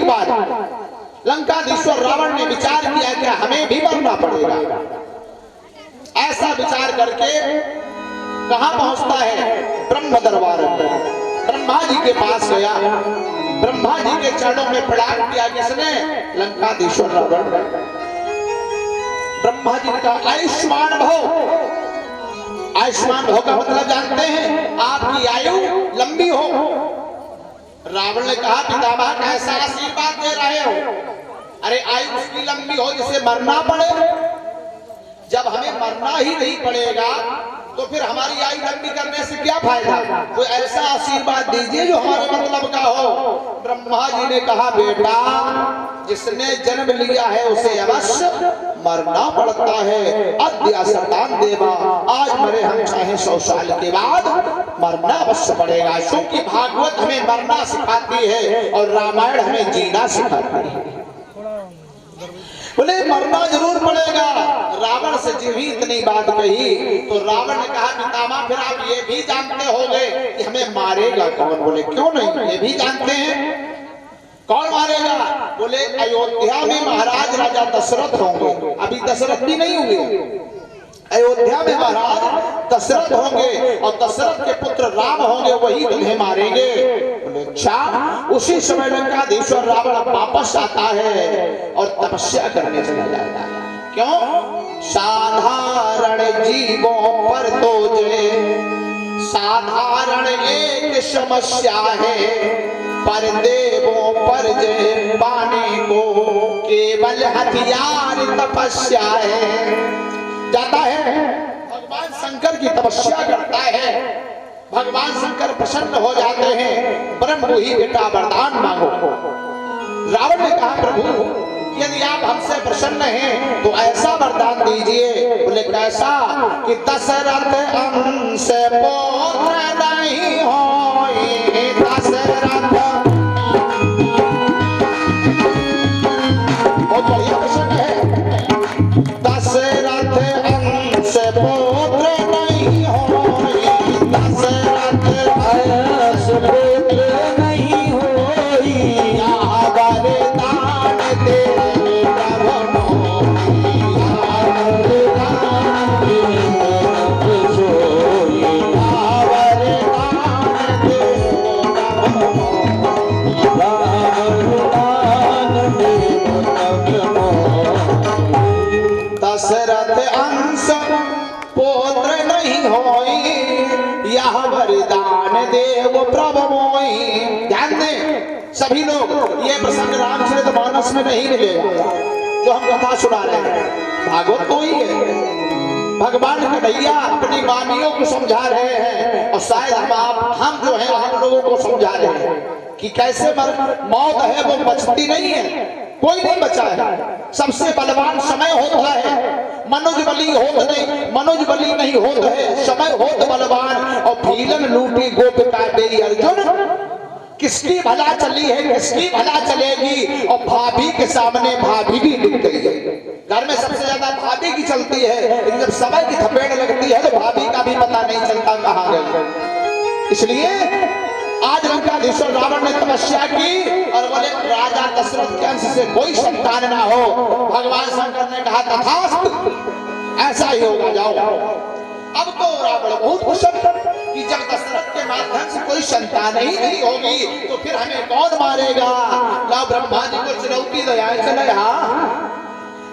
बार लंकाधीश्वर रावण ने विचार किया कि हमें भी मरना पड़ेगा। ऐसा विचार करके कहां पहुंचता है? ब्रह्म दरबार में ब्रह्मा जी के पास गया। ब्रह्मा जी के चरणों में प्रणाम किया। किसने? लंकाधीश्वर रावण। ब्रह्मा जी ने कहा आयुष्मान भव। आयुष्मान भव का मतलब जानते हैं? आपकी आयु लंबी हो। रावण ने कहा पितामह कैसा आशीर्वाद दे रहे हो? अरे आयु उसकी लंबी हो जिसे मरना पड़े। जब हमें मरना ही नहीं पड़ेगा तो फिर हमारी आयु लंबी करने से क्या फायदा? कोई ऐसा आशीर्वाद दीजिए जो हमारे मतलब का हो। ब्रह्मा जी ने कहा बेटा जिसने जन्म लिया है उसे अवश्य मरना पड़ता है। अद्य सतान देवा, आज मरे हम चाहे 100 साल के बाद मरना अवश्य पड़ेगा। क्योंकि भागवत हमें मरना सिखाती है और रामायण हमें जीना सिखाती है। बोले मरना जरूर पड़ेगा। रावण से जो ही इतनी बात कही तो रावण ने कहा पितामह फिर आप ये भी जानते होंगे कि हमें मारेगा कौन? बोले क्यों नहीं, ये भी जानते हैं। कौन मारेगा? बोले अयोध्या में महाराज राजा दशरथ होंगे। अभी दशरथ भी नहीं हुए। अयोध्या में महाराज दशरथ होंगे और दशरथ के पुत्र राम होंगे, वही तुम्हें मारेंगे। बोले अच्छा। उसी समय लंकाधीश्वर रावण वापस आता है और तपस्या करने चला जाता है। क्यों? साधारण जीवों पर तो जे साधारण एक समस्या है, पर देवों पर जे पाने को केवल हथियार तपस्या है। जाता है भगवान शंकर की तपस्या करता है। भगवान शंकर प्रसन्न हो जाते हैं। ब्रह्म ही बेटा वरदान मांगो। रावण ने कहा प्रभु यदि आप हमसे प्रसन्न हैं तो ऐसा वरदान दीजिए। बोले कैसा? कि दशरथ अंश पुत्र नहीं होए। दशरथ बहुत बढ़िया प्रश्न है। दशरथ अंश पुत्र नहीं होए। दशरथ अंश पुत्र नहीं होई। यहाँ वरदान दे दशरथ अंश पुत्र नहीं होई। यह वरदान देव प्रभु मोई। ध्यान दें सभी लोग, ये प्रसंग रामचरितमानस में नहीं मिलेगा जो हम कथा सुना रहे हैं। भागवत तो ही है। भगवान कन्हैया अपनी वाणियों को समझा रहे हैं और शायद हम जो है हम लोगों को समझा रहे हैं कि कैसे मौत है वो बचती नहीं है। कोई नहीं बचा है। सबसे बलवान समय होता है। मनुज बली नहीं होता है। समय होत बलवान और भीलन लूटी गोपिका बेई अर्जुन। किसकी भला चली है, किसकी भला चलेगी? और भाभी के सामने भाभी भी लुट गई है। घर में सबसे ज्यादा भाभी की चलती है, लेकिन जब समय की थपेड़ लगती है तो भाभी का भी पता नहीं चलता कहाँ गई। इसलिए आज लंकाधीश्वर रावण ने तपस्या की और बोले राजा दशरथ के अंश से कोई संतान ना हो। भगवान शंकर ने कहा तथास्तु, ऐसा ही होगा, जाओ। अब तो रावण बहुत खुश कि जब दशरथ के माध्यम से कोई संतान ही नहीं होगी तो फिर हमें कौन मारेगा? लाओ ब्रह्मा जी को चुनौती दो, चले।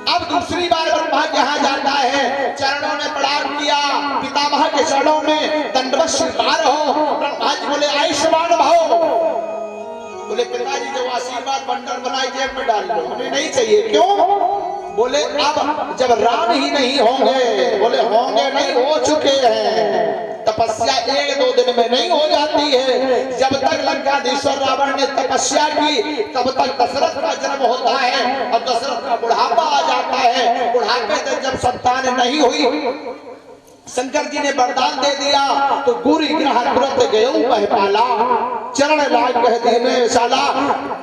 अब दूसरी बार ब्रह्मा के यहाँ जाता है। चरणों ने प्रणाम किया। पितामह के चरणों में दंडवत स्वीकार हो। ब्रह्मा जी बोले आयुष्मान भव। बोले पिताजी जो आशीर्वाद बंडल बनाई जेब में डाल लो, हमें नहीं चाहिए। क्यों? बोले अब जब राम ही नहीं होंगे। बोले होंगे नहीं, हो चुके हैं। तपस्या 1-2 दिन में नहीं हो जाती है। जब तक लंकाधीश्वर रावण ने तपस्या की तब तक दशरथ का जन्म होता है और दशरथ का बुढ़ापा आ जाता है। बुढ़ापे तक जब संतान नहीं हुई, शंकर जी ने वरदान दे दिया तो गुरु ग्रह व्रत गयो कह पाला, चरण लाग कह दीने शाला।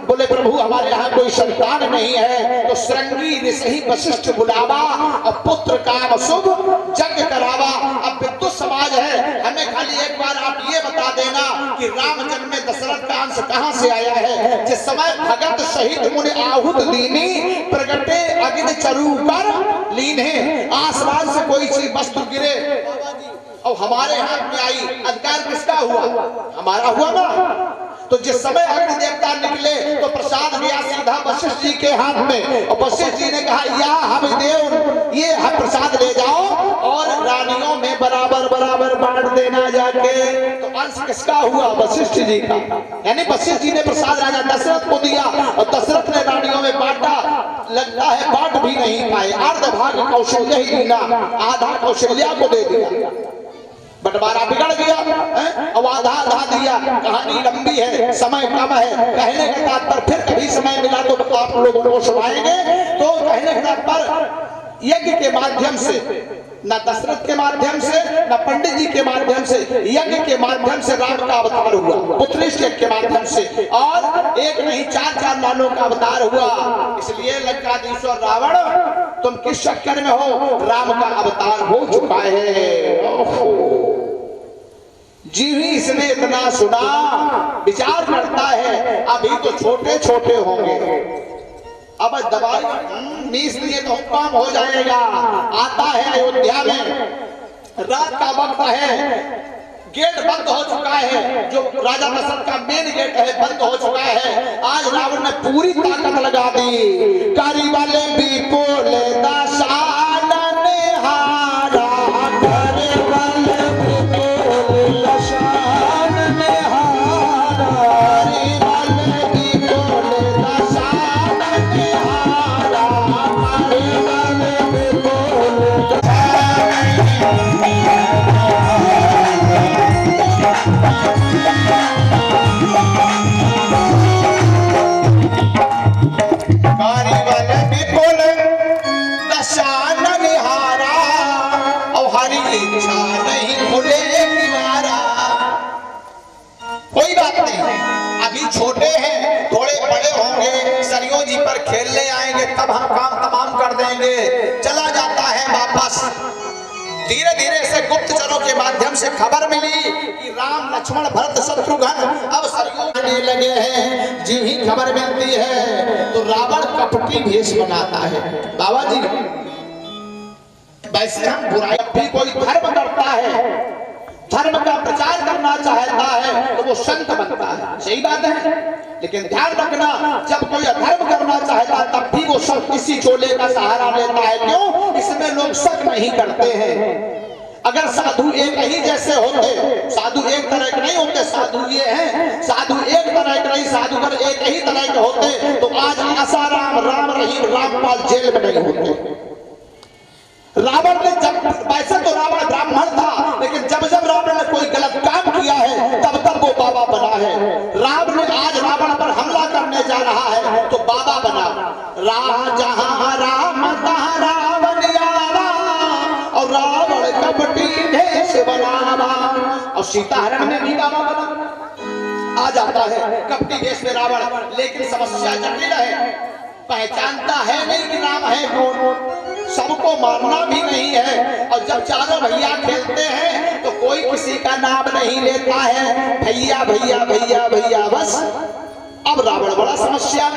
बोले प्रभु हमारे यहाँ कोई संतान नहीं है तो श्रृंगी ऋषि वशिष्ठ बुलावा और पुत्र काम शुभ यज्ञ करावा। अब विद्युत समाज है, हमें खाली एक बार आप ये बता देना कि राम जन्म में दशरथ का अंश कहां से आया है? जिस समय भगत सहित मुनि आहुत दीनी प्रगटे अग्नि चरु कर लीने। आसमान से कोई चीज वस्तु गिरे और हमारे हाथ में आई, अधिकार किसका हुआ? हमारा हुआ ना। तो जिस समय अग्नि देवता निकले तो प्रसाद गया सीधा वशिष्ठ जी के हाथ में, और वशिष्ठ जी ने कहा या हम देव ये हम प्रसाद ले जाओ और रानियों में बराबर बराबर बांट देना जाके। तो अंश किसका हुआ? वशिष्ठ जी का। यानी वशिष्ठ जी ने प्रसाद राजा दशरथ को दिया और दशरथ ने रानियों में बांटा। लगता है बांट भी नहीं पाए, अर्ध भाग कौशल्या ही देना, आधा कौशल्या को दे दिया। बंटवारा बिगड़ गया और आधा आधा दिया। कहानी लंबी है, समय कम है। कहने के तात्पर्य फिर कभी समय मिला तो आप लोगों को सुनाएंगे। तो कहने के तात्पर्य यज्ञ के माध्यम से, न दशरथ के माध्यम से न पंडित जी के माध्यम से, यज्ञ के माध्यम से राम का अवतार हुआ, पुत्रेष्ट के माध्यम से। और एक नहीं चार चार लालों का अवतार हुआ। इसलिए लंकाधीश और रावण तुम किस चक्कर में हो? राम का अवतार हो चुका है। जी इसने इतना सुना, विचार करता है अभी तो छोटे छोटे होंगे, अब दवाई मीस लिए तो काम हो जाएगा। आता है अयोध्या में, रात का वक्त है, गेट बंद हो चुका है, जो राजा दशरथ का मेन गेट है बंद हो चुका है। आज रावण ने पूरी ताकत लगा दी। कारी वाले भी बोले छोटे हैं, थोड़े बड़े होंगे, सरयू जी पर खेलने आएंगे तब हम काम तमाम कर देंगे। चला जाता है वापस। धीरे धीरे से गुप्तचरों के माध्यम से खबर मिली कि राम लक्ष्मण भरत शत्रुघ्न अब सरयू आने लगे हैं। जी ही खबर मिलती है तो रावण कपटी भेष बनाता है। बाबा जी वैसे हम बुराई भी कोई धर्म करता है, धर्म का प्रचार करना चाहता है तो वो संत बनता है, सही बात है। लेकिन ध्यान रखना जब कोई अधर्म करना चाहता है तब भी वो सब किसी चोले का सहारा लेता है। क्यों? इसमें लोग शक नहीं करते हैं। अगर साधु एक ही जैसे होते, साधु एक तरह के नहीं होते, साधु ये हैं, साधु एक तरह के नहीं, साधुगर एक ही तरह के होते तो आज आसाराम राम रहीम रामपाल जेल में नहीं होते। रावण ने जब, वैसे तो रावण ब्राह्मण था, लेकिन जब जब रावण ने कोई गलत काम किया है तब तब वो बाबा बना है। राम ने आज रावण पर हमला करने जा रहा है तो बाबा बना। जहाँ राम तहाँ रावण यारा, और रावण कपटी भेष बनावा। और सीताहरण में भी बाबा बना। आ जाता है कपटी भेष में रावण, लेकिन समस्या जटिल है। पहचानता है नहीं कि राम है कौन, सबको मानना भी नहीं है। और जब चारों भैया खेलते हैं तो कोई किसी का नाम नहीं लेता है, भैया भैया भैया भैया बस। अब रावण बड़ा समस्या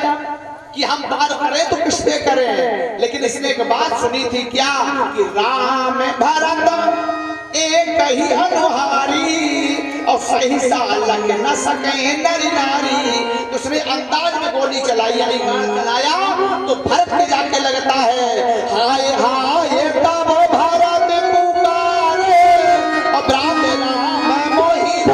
कि हम बात करें तो किस पे करें। लेकिन इसने एक बात सुनी थी क्या कि राम भरत एक ही अनुहारी, और सही सा लग न सके नर नारी। दूसरे अंदाज में गोली चलाई, यानी गान चलाया तो भरत के जाके लगता है हाय हाय तब भारत पुकारे, और राम राम मोहि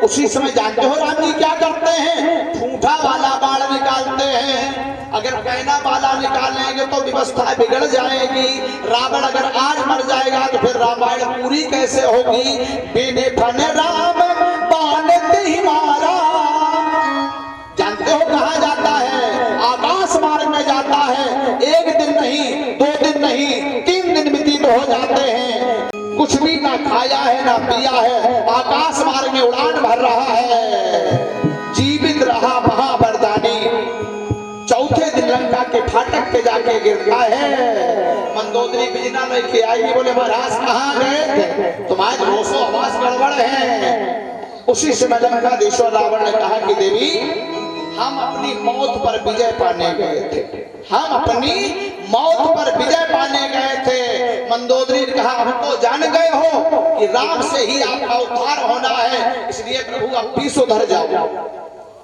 उसी समय जानते हो राम जी क्या करते हैं? ठूठा वाला बाण निकालते हैं। अगर कहना वाला निकालेंगे तो व्यवस्था बिगड़ जाएगी। रावण अगर आज मर जाएगा तो फिर रामायण पूरी कैसे होगी। बिने फन राम बानत ही मारा, जानते हो कहा जाता है, आकाश मार्ग में जाता है। एक दिन नहीं, 2 दिन नहीं, 3 दिन व्यतीत हो जाते हैं, कुछ भी ना खाया है ना पिया है, आकाश मार्ग में उड़ान भर रहा है, जीवित रहा महावरदानी। चौथे दिन लंका के फाटक पे जाके गिरता है। मंदोदरी बिजना लेके आई, बोले महाराज कहाँ गए थे, तुम्हारे रोसो आवाज गड़बड़ है। उसी समय लंकाधीश्वर रावण ने कहा कि देवी हम अपनी मौत पर विजय पाने गए थे, हम अपनी मौत पर विजय पाने गए थे। मंदोदरी ने कहा हम तो जान गए हो कि राम से ही आपका उद्धार होना है, इसलिए प्रभु अब भी सुधर जाओ।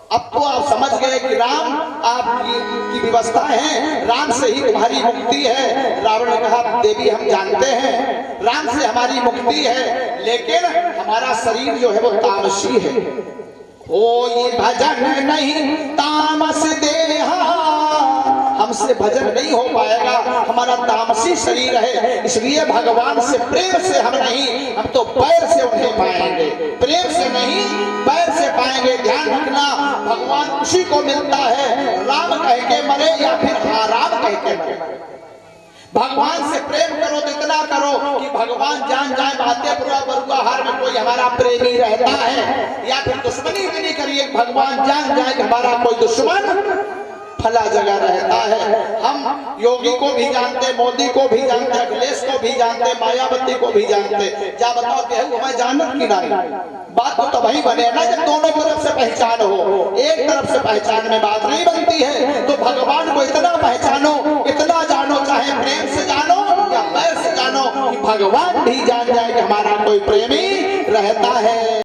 अब तो आप समझ गए कि राम आपकी व्यवस्था है, राम से ही तुम्हारी मुक्ति है। रावण ने कहा देवी हम जानते हैं राम से हमारी मुक्ति है, लेकिन हमारा शरीर जो है वो तामसी है। ओ ये भजन नहीं तामस देहा, हमसे भजन नहीं हो पाएगा, हमारा तामसी शरीर है, इसलिए भगवान से प्रेम से हम नहीं, हम तो पैर से उन्हें पाएंगे, प्रेम से नहीं पैर से पाएंगे। ध्यान रखना, भगवान उसी को मिलता है राम कह के मरे या फिर आराम कह के मरे। भगवान से प्रेम करो तो इतना करो कि भगवान जान जाए बातें बरुआ हार में कोई हमारा प्रेमी रहता है, या फिर दुश्मनी इतनी करिए भगवान जान जाए कि हमारा कोई दुश्मन फला जगह रहता है। हम योगी को भी जानते, मोदी को भी जानते, अखिलेश को भी जानते, मायावती को भी जानते। क्या बताओ कि मैं जानत की नहीं, बात तो तभी बने ना जब दोनों तरफ से पहचान हो। एक तरफ से पहचान में बात नहीं बनती है। तो भगवान को इतना पहचानो, इतना जानो, चाहे प्रेम से जानो या पैर से जानो, कि भगवान भी जान जाए कि हमारा कोई प्रेमी रहता है।